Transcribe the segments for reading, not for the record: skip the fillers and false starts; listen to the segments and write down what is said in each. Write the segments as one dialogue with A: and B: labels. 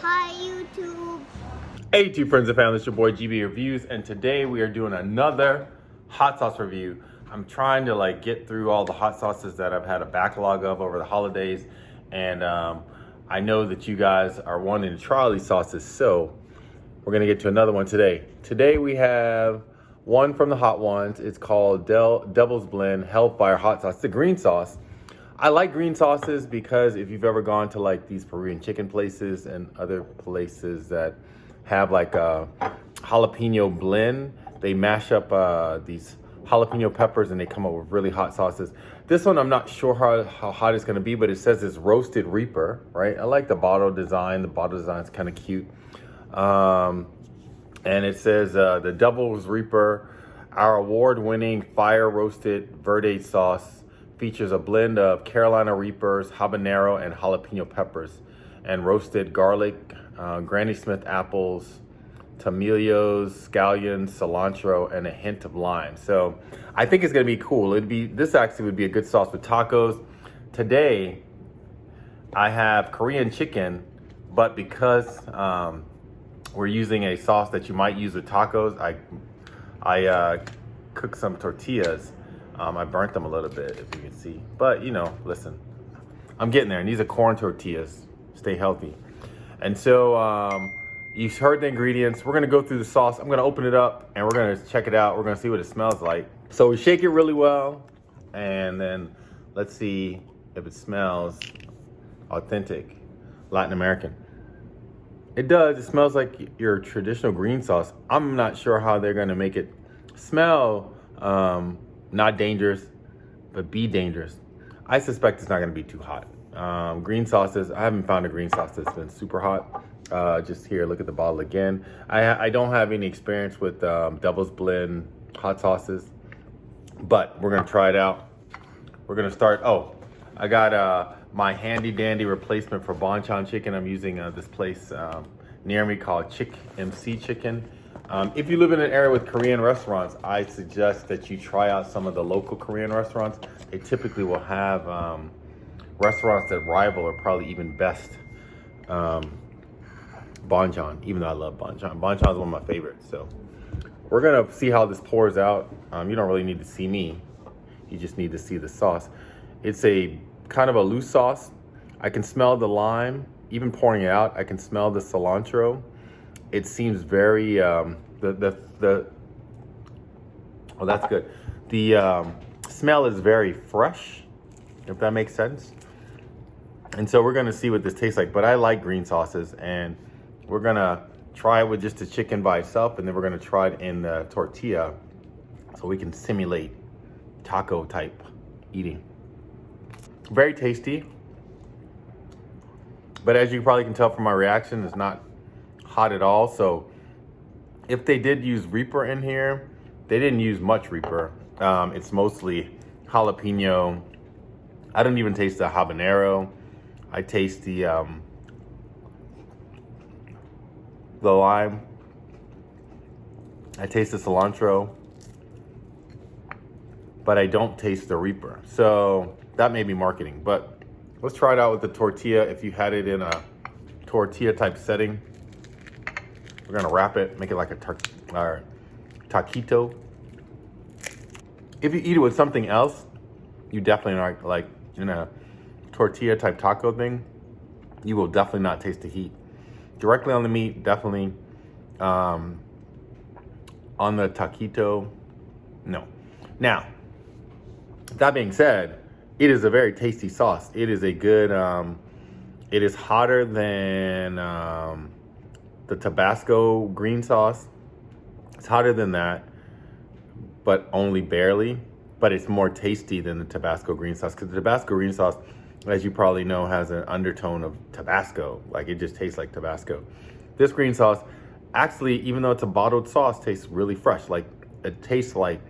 A: Hi, YouTube.
B: Hey YouTube friends and family, it's your boy GB Reviews, and today we are doing another hot sauce review. I'm trying to get through all the hot sauces that I've had a backlog of over the holidays, and I know that you guys are wanting to try all these sauces, so we're gonna get to another one today. Today we have one from the hot ones. It's called Devil's Blend Hellfire Hot Sauce. It's a green sauce. I like green sauces because if you've ever gone to these Korean chicken places and other places that have a jalapeno blend, they mash up these jalapeno peppers and they come up with really hot sauces. This one I'm not sure how hot it's gonna be, but it says it's roasted reaper, right? I like the bottle design. The bottle design is kind of cute. And it says the Devil's Reaper, our award-winning fire roasted verde sauce features a blend of Carolina Reapers, habanero, and jalapeno peppers, and roasted garlic, Granny Smith apples, tomatillos, scallions, cilantro, and a hint of lime. So I think it's gonna be cool. This actually would be a good sauce with tacos. Today, I have Korean chicken, but because we're using a sauce that you might use with tacos, I cooked some tortillas. I burnt them a little bit, if you can see. But, listen, I'm getting there. And these are corn tortillas. Stay healthy. And so you've heard the ingredients. We're going to go through the sauce. I'm going to open it up, and we're going to check it out. We're going to see what it smells like. So we shake it really well, and then let's see if it smells authentic, Latin American. It does. It smells like your traditional green sauce. I'm not sure how they're going to make it smell not dangerous, but be dangerous. I suspect it's not going to be too hot. Green sauces, I haven't found a green sauce that's been super hot. Just here, look at the bottle again. I don't have any experience with Devil's Blend hot sauces, but we're going to try it out. We're going to start. Oh, I got my handy dandy replacement for banchan chicken. I'm using this place near me called Chick MC Chicken. If you live in an area with Korean restaurants, I suggest that you try out some of the local Korean restaurants. They typically will have restaurants that rival or probably even best banchan, even though I love banchan. Banchan is one of my favorites. So we're gonna see how this pours out. You don't really need to see me. You just need to see the sauce. It's a kind of a loose sauce. I can smell the lime. Even pouring it out, I can smell the cilantro. It seems very oh, that's good. The smell is very fresh, if that makes sense. And so we're gonna see what this tastes like. But I like green sauces, and we're gonna try it with just the chicken by itself, and then we're gonna try it in the tortilla, so we can simulate taco type eating. Very tasty. But as you probably can tell from my reaction, it's not hot at all. So if they did use Reaper in here, they didn't use much Reaper. It's mostly jalapeno. I don't even taste the habanero. I taste the lime. I taste the cilantro, but I don't taste the Reaper. So that may be marketing, but let's try it out with the tortilla. If you had it in a tortilla type setting, we're gonna wrap it, make it like a taquito. If you eat it with something else, you definitely are like in a tortilla type taco thing, you will definitely not taste the heat. Directly on the meat, definitely. On the taquito, no. Now, that being said, it is a very tasty sauce. It is a good, it is hotter than the Tabasco green sauce. It's hotter than that, but only barely. But it's more tasty than the Tabasco green sauce, because the Tabasco green sauce, as you probably know, has an undertone of Tabasco. Like, it just tastes like Tabasco. This green sauce, actually, even though it's a bottled sauce, tastes really fresh. Like, it tastes like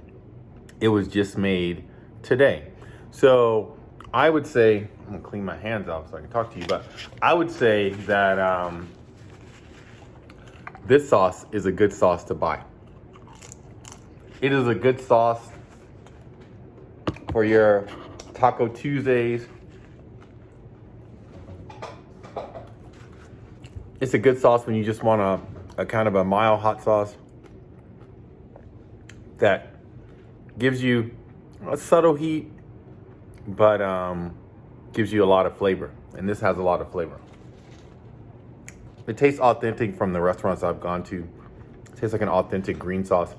B: it was just made today. So I would say, I'm gonna clean my hands off so I can talk to you, but I would say that this sauce is a good sauce to buy. It is a good sauce for your Taco Tuesdays. It's a good sauce when you just want a kind of a mild hot sauce that gives you a subtle heat, but gives you a lot of flavor. And this has a lot of flavor. It tastes authentic from the restaurants I've gone to. It tastes like an authentic green sauce.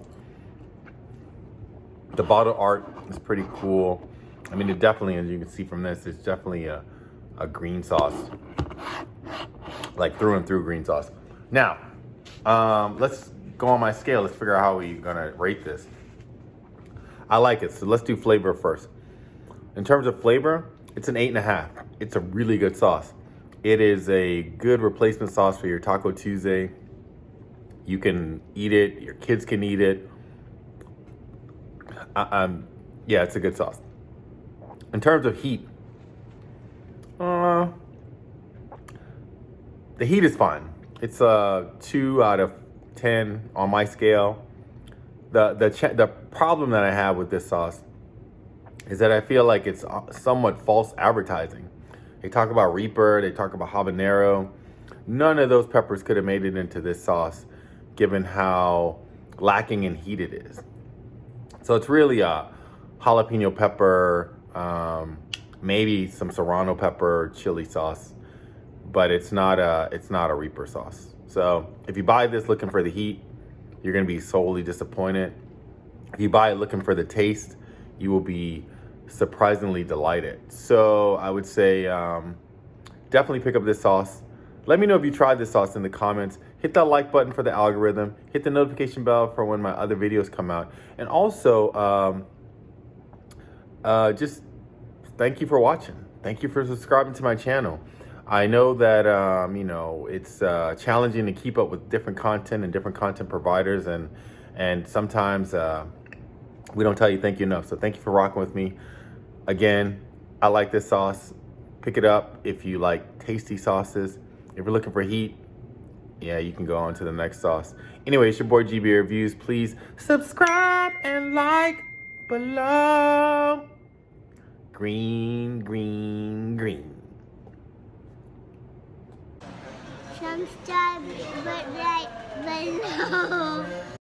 B: The bottle art is pretty cool. I mean, it definitely, as you can see from this, it's definitely a green sauce. Like through and through green sauce. Now, let's go on my scale. Let's figure out how we're gonna rate this. I like it, so let's do flavor first. In terms of flavor, it's an 8.5. It's a really good sauce. It is a good replacement sauce for your Taco Tuesday. You can eat it, your kids can eat it. Yeah, it's a good sauce. In terms of heat, the heat is fine. It's a 2 out of 10 on my scale. The problem that I have with this sauce is that I feel like it's somewhat false advertising. They talk about Reaper, they talk about habanero. None of those peppers could have made it into this sauce, given how lacking in heat it is. So it's really a jalapeno pepper, maybe some serrano pepper chili sauce, but it's not a Reaper sauce. So if you buy this looking for the heat, you're gonna be sorely disappointed. If you buy it looking for the taste, you will be surprisingly delighted. So I would say definitely pick up this sauce. Let me know if you tried this sauce in the comments. Hit that like button for the algorithm. Hit the notification bell for when my other videos come out. And also, just thank you for watching. Thank you for subscribing to my channel. I know that, you know, it's challenging to keep up with different content and different content providers. And sometimes we don't tell you thank you enough. So thank you for rocking with me. Again, I like this sauce. Pick it up if you like tasty sauces. If you're looking for heat, yeah, you can go on to the next sauce. Anyway, it's your boy GB Reviews. Please subscribe and like below. Green, green, green.
A: Subscribe right below.